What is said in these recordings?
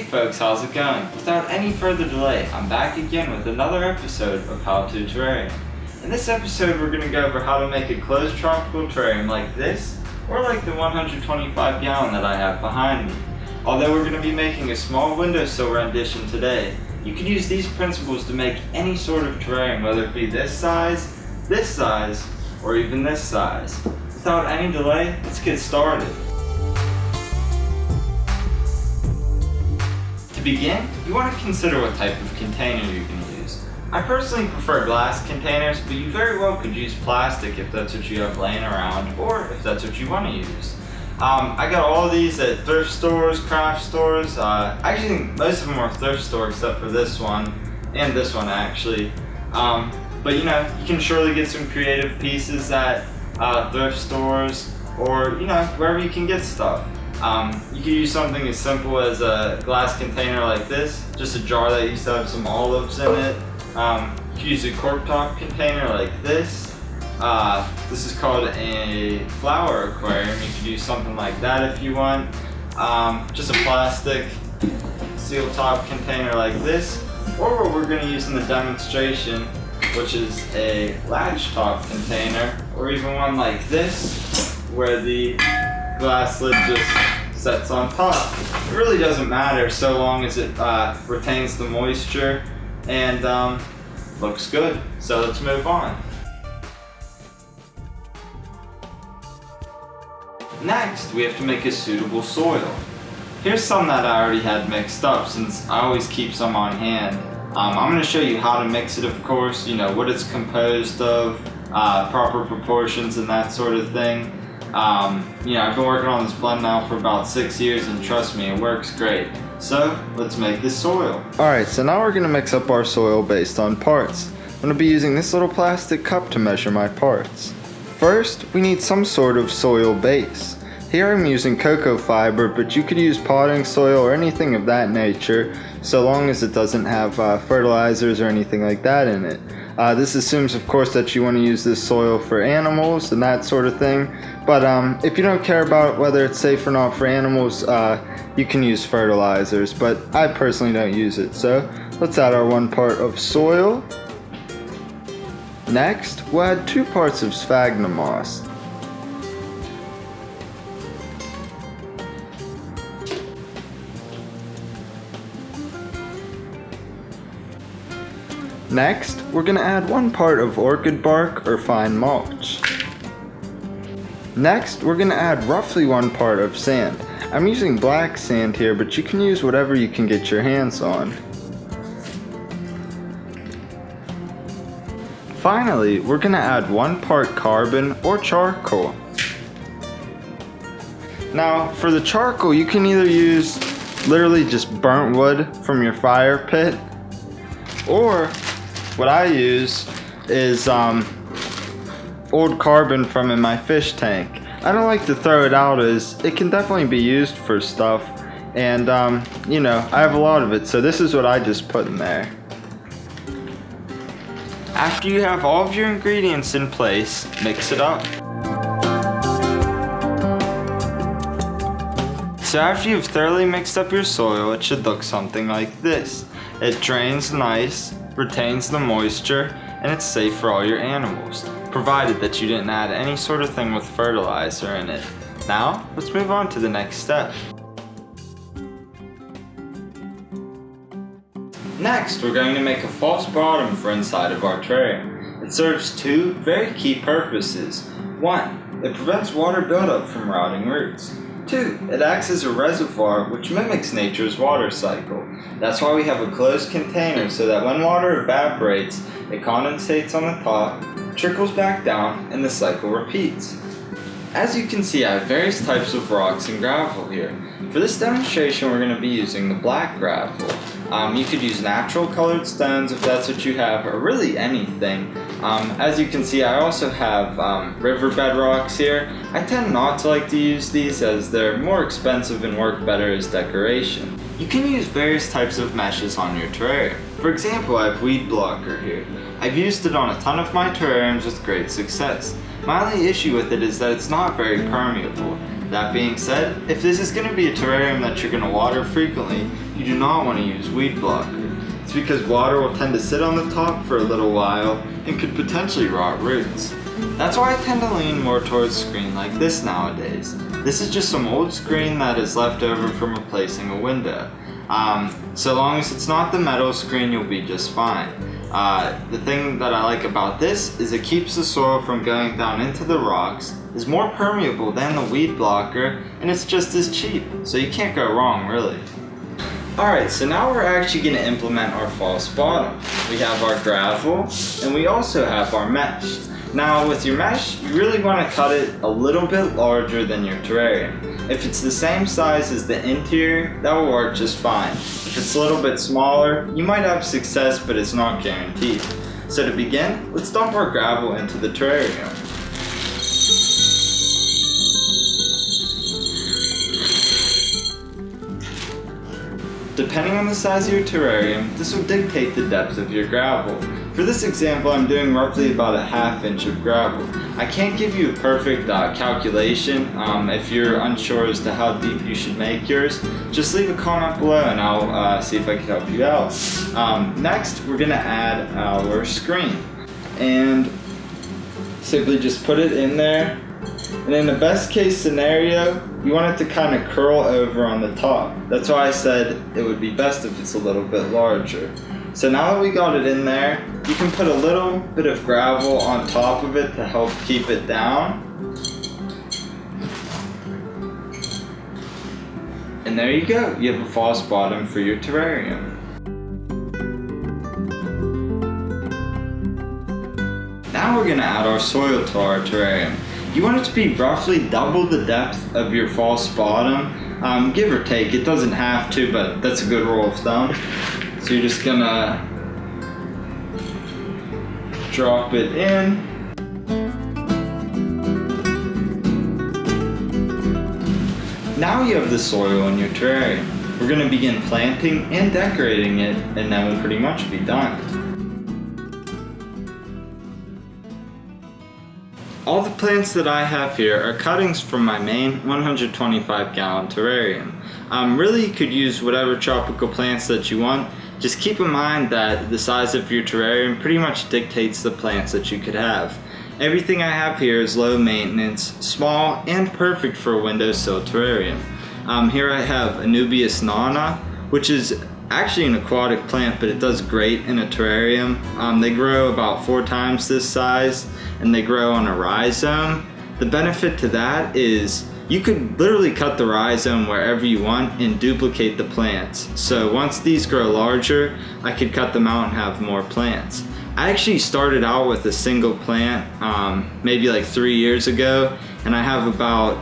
folks, how's it going? Without any further delay, I'm back again with another episode of How to Terrarium. In this episode, we're going to go over how to make a closed tropical terrarium like this, or like the 125 gallon that I have behind me. Although we're going to be making a small windowsill rendition today, you can use these principles to make any sort of terrarium, whether it be this size, or even this size. Without any delay, let's get started. To begin, you want to consider what type of container you're going to use. I personally prefer glass containers, but you very well could use plastic if that's what you have laying around, or if that's what you want to use. I got all these at thrift stores, craft stores. I actually think most of them are thrift stores except for this one, and this one actually. But you know, you can surely get some creative pieces at thrift stores, or you know, wherever you can get stuff. You could use something as simple as a glass container like this, just a jar that used to have some olives in it. You could use a cork top container like this. This is called a flower aquarium. You could use something like that if you want. Just a plastic seal top container like this, or what we're going to use in the demonstration, which is a latch top container, or even one like this, where the glass lid just sets on top. It really doesn't matter so long as it retains the moisture and looks good. So let's move on. Next, we have to make a suitable soil. Here's some that I already had mixed up since I always keep some on hand. I'm going to show you how to mix it, of course, you know, what it's composed of, proper proportions and that sort of thing. You know, I've been working on this blend now for about 6 years, and trust me, it works great. So, let's make this soil. Alright, so now we're going to mix up our soil based on parts. I'm going to be using this little plastic cup to measure my parts. First, we need some sort of soil base. Here I'm using cocoa fiber, but you could use potting soil or anything of that nature, so long as it doesn't have fertilizers or anything like that in it. This assumes, of course, that you want to use this soil for animals and that sort of thing, but if you don't care about whether it's safe or not for animals, you can use fertilizers, but I personally don't use it. So let's add our 1 part of soil. Next, we'll add 2 parts of sphagnum moss. Next, we're going to add 1 part of orchid bark or fine mulch. Next, we're going to add roughly 1 part of sand. I'm using black sand here, but you can use whatever you can get your hands on. Finally, we're going to add 1 part carbon or charcoal. Now, for the charcoal, you can either use literally just burnt wood from your fire pit, or what I use is old carbon from in my fish tank. I don't like to throw it out, as it can definitely be used for stuff, and you know, I have a lot of it, so this is what I just put in there. After you have all of your ingredients in place, mix it up. So after you've thoroughly mixed up your soil, it should look something like this. It drains nice, retains the moisture, and it's safe for all your animals, provided that you didn't add any sort of thing with fertilizer in it. Now, let's move on to the next step. Next, we're going to make a false bottom for inside of our terrarium. It serves 2 very key purposes. 1, it prevents water buildup from rotting roots. 2, it acts as a reservoir which mimics nature's water cycle. That's why we have a closed container, so that when water evaporates, it condensates on the top, trickles back down, and the cycle repeats. As you can see, I have various types of rocks and gravel here. For this demonstration, we're going to be using the black gravel. You could use natural colored stones if that's what you have, or really anything. As you can see, I also have riverbed rocks here. I tend not to like to use these as they're more expensive and work better as decoration. You can use various types of meshes on your terrarium. For example, I have weed blocker here. I've used it on a ton of my terrariums with great success. My only issue with it is that it's not very permeable. That being said, if this is going to be a terrarium that you're going to water frequently, you do not want to use weed blocker. It's because water will tend to sit on the top for a little while and could potentially rot roots. That's why I tend to lean more towards screen like this nowadays. This is just some old screen that is left over from replacing a window. So long as it's not the metal screen, you'll be just fine. The thing that I like about this is it keeps the soil from going down into the rocks, is more permeable than the weed blocker, and it's just as cheap, so you can't go wrong really. Alright, so now we're actually going to implement our false bottom. We have our gravel, and we also have our mesh. Now with your mesh, you really want to cut it a little bit larger than your terrarium. If it's the same size as the interior, that will work just fine. If it's a little bit smaller, you might have success, but it's not guaranteed. So to begin, let's dump our gravel into the terrarium. Depending on the size of your terrarium, this will dictate the depth of your gravel. For this example, I'm doing roughly about a ½ inch of gravel. I can't give you a perfect calculation. If you're unsure as to how deep you should make yours, just leave a comment below and I'll see if I can help you out. Next, we're going to add our screen. And simply just put it in there. And in the best case scenario, you want it to kind of curl over on the top. That's why I said it would be best if it's a little bit larger. So now that we got it in there, you can put a little bit of gravel on top of it to help keep it down. And there you go, you have a false bottom for your terrarium. Now we're going to add our soil to our terrarium. You want it to be roughly double the depth of your false bottom, give or take. It doesn't have to, but that's a good rule of thumb. So you're just gonna drop it in. Now you have the soil in your terrarium. We're gonna begin planting and decorating it, and then we'll pretty much be done. All the plants that I have here are cuttings from my main 125-gallon terrarium. Really, you could use whatever tropical plants that you want. Just keep in mind that the size of your terrarium pretty much dictates the plants that you could have. Everything I have here is low maintenance, small, and perfect for a windowsill terrarium. Here I have Anubias nana, which is actually an aquatic plant, but it does great in a terrarium. They grow about 4 times this size, and they grow on a rhizome. The benefit to that is you could literally cut the rhizome wherever you want and duplicate the plants. So once these grow larger, I could cut them out and have more plants. I actually started out with a single plant maybe like 3 years ago, and I have about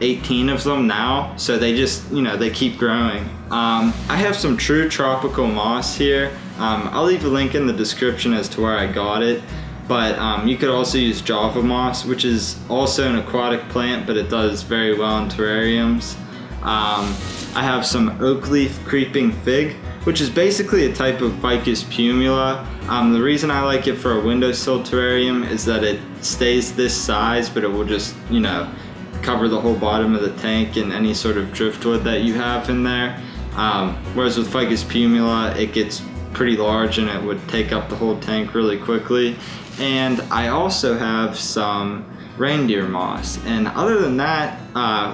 18 of them now, so they just, they keep growing. I have some true tropical moss here. I'll leave a link in the description as to where I got it, but you could also use Java moss, which is also an aquatic plant, but it does very well in terrariums. I have some oak leaf creeping fig, which is basically a type of Ficus pumila. The reason I like it for a windowsill terrarium is that it stays this size, but it will just, cover the whole bottom of the tank and any sort of driftwood that you have in there. Whereas with Ficus pumila, it gets pretty large and it would take up the whole tank really quickly. And I also have some reindeer moss. And other than that,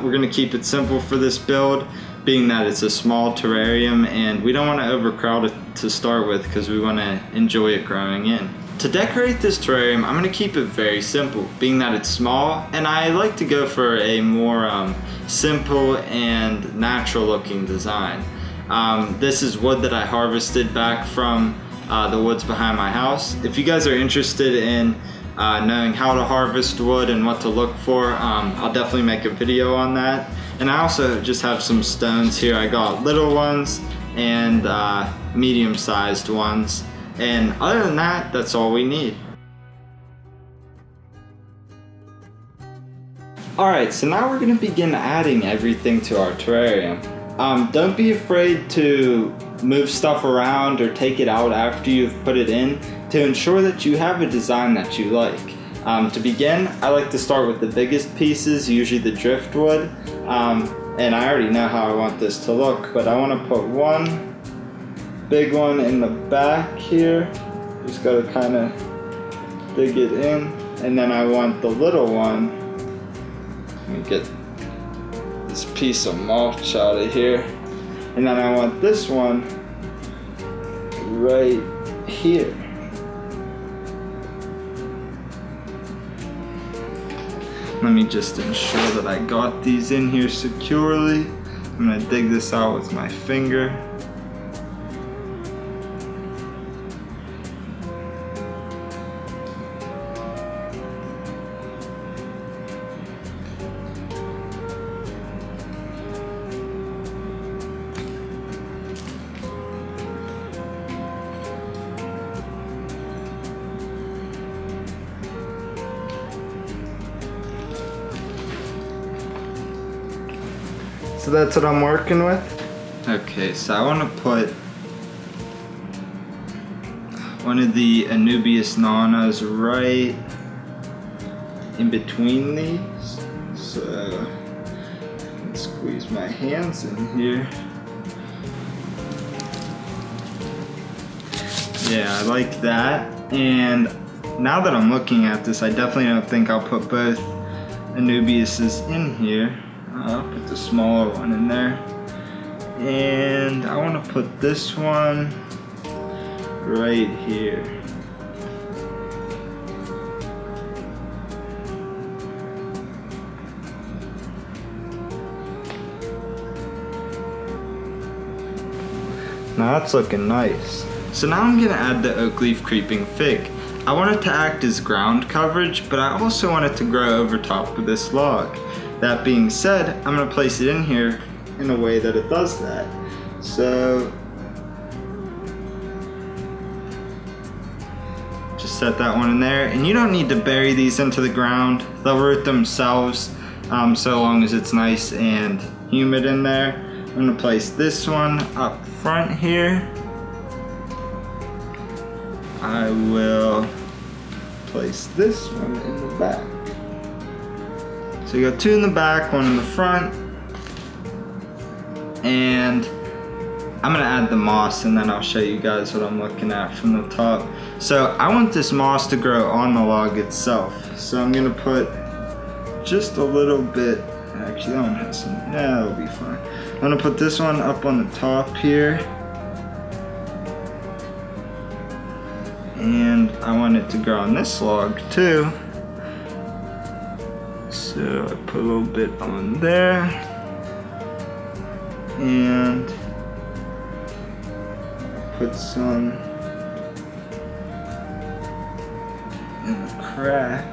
we're gonna keep it simple for this build, being that it's a small terrarium and we don't want to overcrowd it to start with because we want to enjoy it growing in. To decorate this terrarium, I'm going to keep it very simple, being that it's small, and I like to go for a more simple and natural looking design. This is wood that I harvested back from the woods behind my house. If you guys are interested in knowing how to harvest wood and what to look for, I'll definitely make a video on that. And I also just have some stones here. I got little ones and medium-sized ones. And other than that, that's all we need. Alright, so now we're going to begin adding everything to our terrarium. Don't be afraid to move stuff around or take it out after you've put it in to ensure that you have a design that you like. To begin, I like to start with the biggest pieces, usually the driftwood, and I already know how I want this to look, but I want to put one big one in the back here. Just got to kind of dig it in, and then I want the little one. Let me get this piece of mulch out of here, and then I want this one right here. Let me just ensure that I got these in here securely. I'm gonna dig this out with my finger. So that's what I'm working with. Okay, so I want to put one of the Anubias nanas right in between these. So let's squeeze my hands in here. Yeah, I like that. And now that I'm looking at this, I definitely don't think I'll put both Anubiases in here. I'll put the smaller one in there. And I want to put this one right here. Now that's looking nice. So now I'm going to add the oak leaf creeping fig. I want it to act as ground coverage, but I also want it to grow over top of this log. That being said, I'm going to place it in here in a way that it does that. So just set that one in there, and you don't need to bury these into the ground. They'll root themselves so long as it's nice and humid in there. I'm going to place this one up front here. I will place this one in the back. So you got two in the back, one in the front, and I'm gonna add the moss, and then I'll show you guys what I'm looking at from the top. So I want this moss to grow on the log itself. So I'm gonna put just a little bit, actually that one has some, yeah, that'll be fine. I'm gonna put this one up on the top here. And I want it to grow on this log too. So I put a little bit on there, and put some in the crack.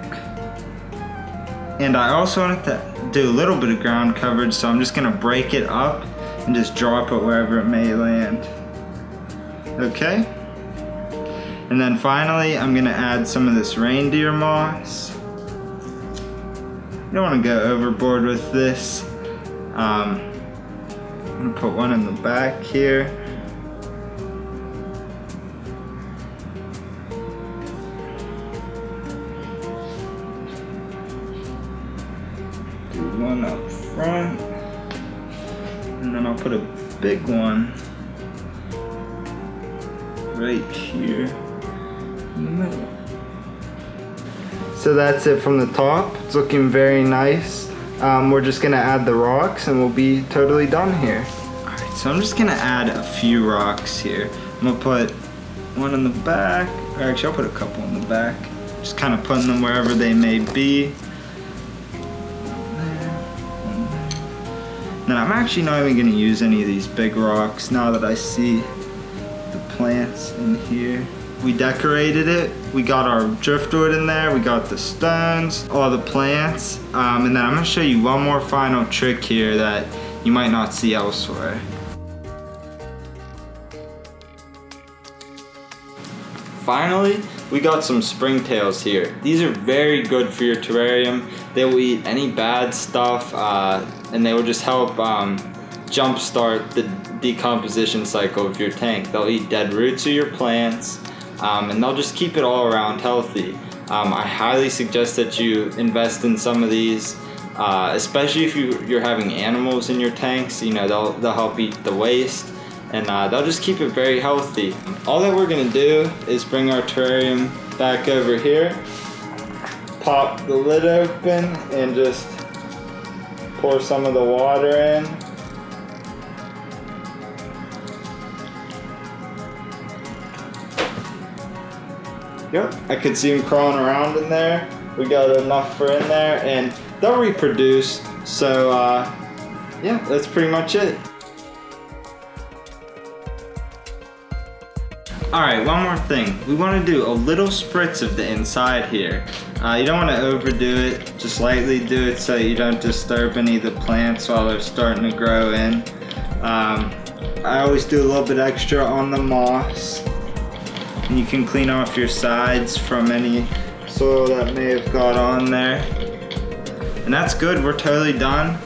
And I also wanted to do a little bit of ground coverage, so I'm just gonna break it up and just drop it wherever it may land. Okay? And then finally, I'm gonna add some of this reindeer moss. You don't want to go overboard with this. I'm going to put one in the back here. Do one up front. And then I'll put a big one right here in the middle. So that's it from the top. It's looking very nice. We're just gonna add the rocks and we'll be totally done here. Alright, so I'm just gonna add a few rocks here. I'm gonna put one in the back, or actually I'll put a couple in the back. Just kind of putting them wherever they may be. Then I'm actually not even gonna use any of these big rocks now that I see the plants in here. We decorated it. We got our driftwood in there. We got the stones, all the plants. And then I'm gonna show you one more final trick here that you might not see elsewhere. Finally, we got some springtails here. These are very good for your terrarium. They will eat any bad stuff, and they will just help jumpstart the decomposition cycle of your tank. They'll eat dead roots of your plants. And they'll just keep it all around healthy. I highly suggest that you invest in some of these. especially if you're having animals in your tanks. You know, they'll help eat the waste, and they'll just keep it very healthy. All that we're gonna do is bring our terrarium back over here, pop the lid open, and just pour some of the water in. Yep, I could see them crawling around in there. We got enough for in there, and they'll reproduce. So yeah, that's pretty much it. Alright, one more thing. We want to do a little spritz of the inside here. You don't want to overdo it, just lightly do it so you don't disturb any of the plants while they're starting to grow in. I always do a little bit extra on the moss. And you can clean off your sides from any soil that may have got on there. And that's good, we're totally done.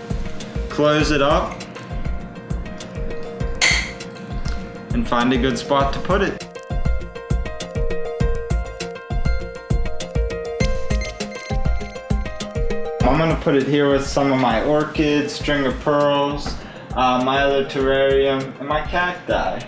Close it up. And find a good spot to put it. I'm gonna put it here with some of my orchids, string of pearls, my other terrarium, and my cacti.